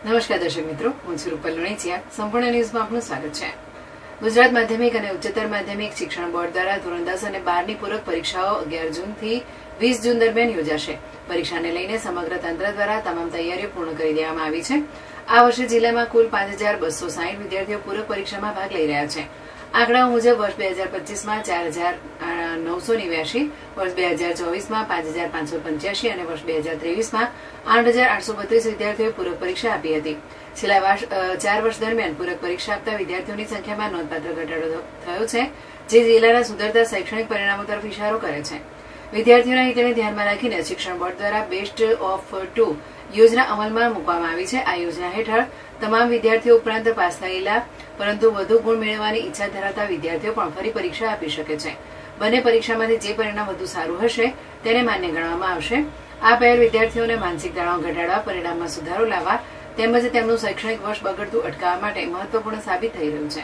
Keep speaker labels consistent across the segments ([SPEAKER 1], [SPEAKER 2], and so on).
[SPEAKER 1] નમસ્કાર દર્શક મિત્રો, હું છું રૂપલ લુણીચિયા. સંપૂર્ણ ન્યૂઝમાં આપનું સ્વાગત છે. ગુજરાત માધ્યમિક અને ઉચ્ચતર માધ્યમિક શિક્ષણ બોર્ડ દ્વારા ધોરણ 10 અને 12ની પૂરક પરીક્ષાઓ 11 જૂનથી 20 જૂન દરમિયાન યોજાશે. પરીક્ષાને લઈને સમગ્ર તંત્ર દ્વારા તમામ તૈયારીઓ પૂર્ણ કરી દેવામાં આવી છે. આ વર્ષે જિલ્લામાં કુલ 5260 વિદ્યાર્થીઓ પૂરક પરીક્ષામાં ભાગ લઈ રહ્યા છે. આંકડાઓ મુજબ વર્ષ 2025માં 4989, વર્ષ 2024માં 5585 અને વર્ષ 2023માં 8832 વિદ્યાર્થીઓએ પૂરક પરીક્ષા આપી હતી. છેલ્લા 4 વર્ષ દરમિયાન પૂરક પરીક્ષા આપતા વિદ્યાર્થીઓની સંખ્યામાં નોંધપાત્ર ઘટાડો થયો છે, જે જિલ્લાના સુધરતા શૈક્ષણિક પરિણામો તરફ ઇશારો કરે છે. વિદ્યાર્થીઓના હિતને ધ્યાનમાં રાખીને શિક્ષણ બોર્ડ દ્વારા બેસ્ટ ઓફ 2 યોજના અમલમાં મૂકવામાં આવી છે. આ યોજના હેઠળ તમામ વિદ્યાર્થીઓ ઉપરાંત પાસ થયેલા પરંતુ વધુ ગુણ મેળવવાની ઈચ્છા ધરાવતા વિદ્યાર્થીઓ પણ ફરી પરીક્ષા આપી શકે છે. બંને પરીક્ષામાંથી જે પરિણામ વધુ સારું હશે તેને માન્ય ગણવામાં આવશે. આ પહેલ વિદ્યાર્થીઓને માનસિક તણાવ ઘટાડવા, પરિણામમાં સુધારો લાવવા તેમજ તેમનું શૈક્ષણિક વર્ષ બગડતું અટકાવવા માટે મહત્વપૂર્ણ સાબિત થઈ રહ્યું છે.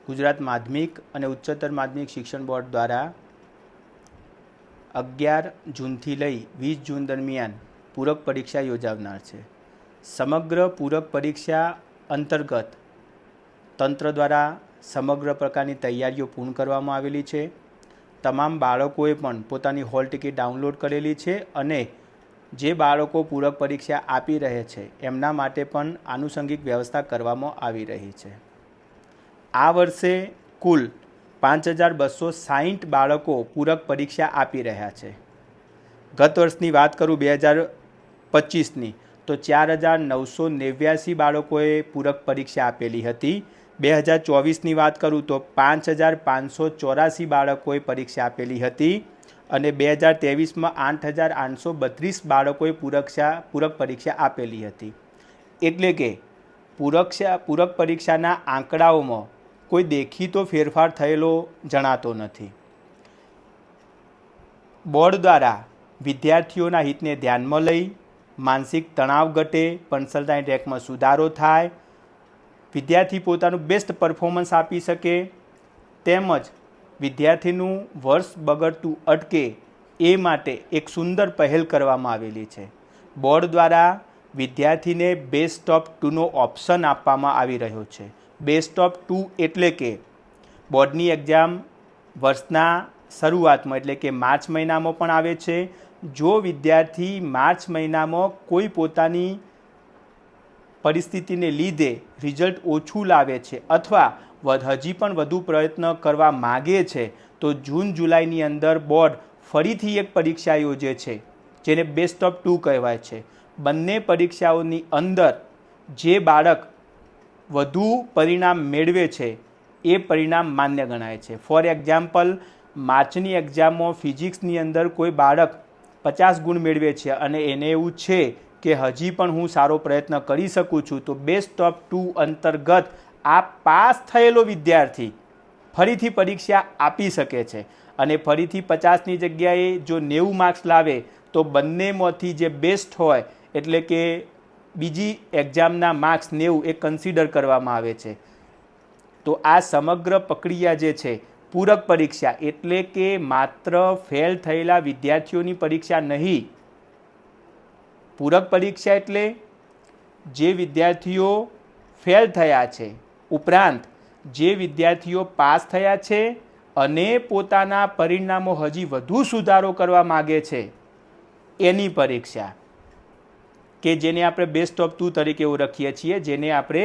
[SPEAKER 2] ગુજરાત માધ્યમિક અને ઉચ્ચતર માધ્યમિક શિક્ષણ બોર્ડ દ્વારા 11 જૂનથી લઈ 20 જૂન દરમિયાન પૂરક પરીક્ષા યોજાનાર છે. સમગ્ર પૂરક પરીક્ષા અંતર્ગત તંત્ર દ્વારા સમગ્ર પ્રકારની તૈયારીઓ પૂર્ણ કરવામાં આવેલી છે. તમામ બાળકોએ પણ પોતાની હોલ ટિકિટ ડાઉનલોડ કરેલી છે અને જે બાળકો પૂરક પરીક્ષા આપી રહે છે એમના માટે પણ આનુષંગિક વ્યવસ્થા કરવામાં આવી રહી છે. આ વર્ષે કુલ 5260 બાળકો પૂરક પરીક્ષા આપી રહ્યા છે. ગત વર્ષની વાત કરું 2025ની તો 4989 બાળકોએ પૂરક પરીક્ષા આપેલી હતી. 2024ની વાત કરું તો 5584 બાળકોએ પરીક્ષા આપેલી હતી અને 2023માં 8832 બાળકોએ પૂરક પરીક્ષા આપેલી હતી. એટલે કે પૂરક પરીક્ષાના આંકડાઓમાં કોઈ દેખીતો ફેરફાર થયેલો જણાતો નથી. બોર્ડ દ્વારા વિદ્યાર્થીઓના હિતને ધ્યાનમાં લઈ માનસિક તણાવ ઘટે, પર્સન્ટાઇલ રેન્કમાં સુધારો થાય, વિદ્યાર્થી પોતાનું બેસ્ટ પરફોર્મન્સ આપી શકે તેમજ વિદ્યાર્થીનું વર્ષ બગડતું અટકે એ માટે એક સુંદર પહેલ કરવામાં આવેલી છે. બોર્ડ દ્વારા વિદ્યાર્થીને બેસ્ટ ઓફ 2નો ઓપ્શન આપવામાં આવી રહ્યો છે. બેસ્ટ ઓફ 2 એટલે કે બોર્ડની એક્ઝામ વર્ષના શરૂઆતમાં એટલે કે માર્ચ મહિનામાં પણ આવે છે. જો વિદ્યાર્થી માર્ચ મહિનામાં કોઈ પોતાની પરિસ્થિતિને લીધે રિઝલ્ટ ઓછું લાવે છે અથવા હજી પણ વધુ પ્રયત્ન કરવા માગે છે તો જૂન જુલાઈની અંદર બોર્ડ ફરીથી એક પરીક્ષા યોજે છે જેને બેસ્ટ ઓફ 2 કહેવાય છે. બંને પરીક્ષાઓની અંદર જે બાળક વધુ પરિણામ મેળવે છે એ પરિણામ માન્ય ગણાય છે. ફોર એક્ઝામ્પલ, માર્ચની એક્ઝામમાં ફિઝિક્સની અંદર કોઈ બાળક 50 ગુણ મેળવે છે અને એને એવું છે કે હજી પણ હું સારો પ્રયત્ન કરી શકું છું તો બેસ્ટ ઓફ 2 અંતર્ગત આ પાસ થયેલો વિદ્યાર્થી ફરીથી પરીક્ષા આપી શકે છે અને ફરીથી 50ની જગ્યાએ જો 90 માર્ક્સ લાવે તો બંનેમાંથી જે બેસ્ટ હોય એટલે કે બીજી એક્ઝામના માર્ક્સ 90 એ કન્સિડર કરવામાં આવે છે. તો આ સમગ્ર પ્રક્રિયા જે છે પૂરક પરીક્ષા એટલે કે માત્ર ફેલ થયેલા વિદ્યાર્થીઓની પરીક્ષા નહીં. પૂરક પરીક્ષા એટલે જે વિદ્યાર્થીઓ ફેલ થયા છે ઉપરાંત જે વિદ્યાર્થીઓ પાસ થયા છે અને પોતાના પરિણામો હજી વધુ સુધારો કરવા માગે છે એની પરીક્ષા કે જેને આપણે બેસ્ટ ઓફ 2 તરીકે ઓળખીએ છીએ, જેને આપણે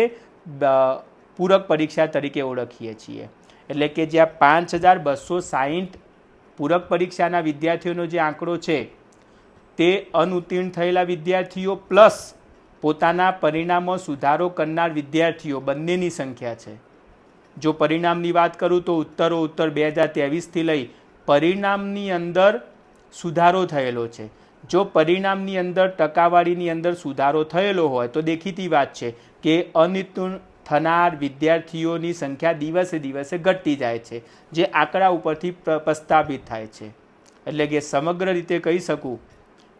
[SPEAKER 2] પૂરક પરીક્ષા તરીકે ઓળખીએ છીએ. એટલે કે જ્યાં 5260 પૂરક પરીક્ષાના વિદ્યાર્થીઓનો જે આંકડો છે તે અનુત્તીર્ણ થયેલા વિદ્યાર્થીઓ પ્લસ પોતાના પરિણામમાં સુધારો કરનાર વિદ્યાર્થીઓ બંનેની સંખ્યા છે. જો પરિણામની વાત કરું તો ઉત્તરોત્તર 2023થી લઈ પરિણામની અંદર સુધારો થયેલો છે. જો પરિણામની અંદર ટકાવારીની અંદર સુધારો થયેલો હોય તો દેખીતી વાત છે કે અનુત્તીર્ણ થનાર વિદ્યાર્થીઓની સંખ્યા દિવસે દિવસે ઘટતી જાય છે, જે આંકડા ઉપરથી પ્રસ્થાપિત થાય છે. એટલે કે સમગ્ર રીતે કહી શકું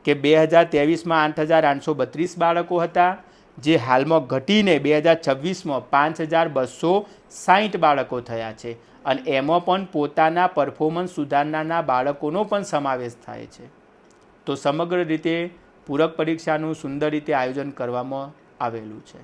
[SPEAKER 2] કે 2023માં 8832 બાળકો હતા, જે હાલમાં ઘટીને 2026માં 5260 બાળકો થયા છે અને એમાં પણ પોતાના પરફોર્મન્સ સુધારનારના બાળકોનો પણ સમાવેશ થાય છે. તો સમગ્ર રીતે પૂરક પરીક્ષાનું સુંદર રીતે આયોજન કરવામાં આવેલું છે.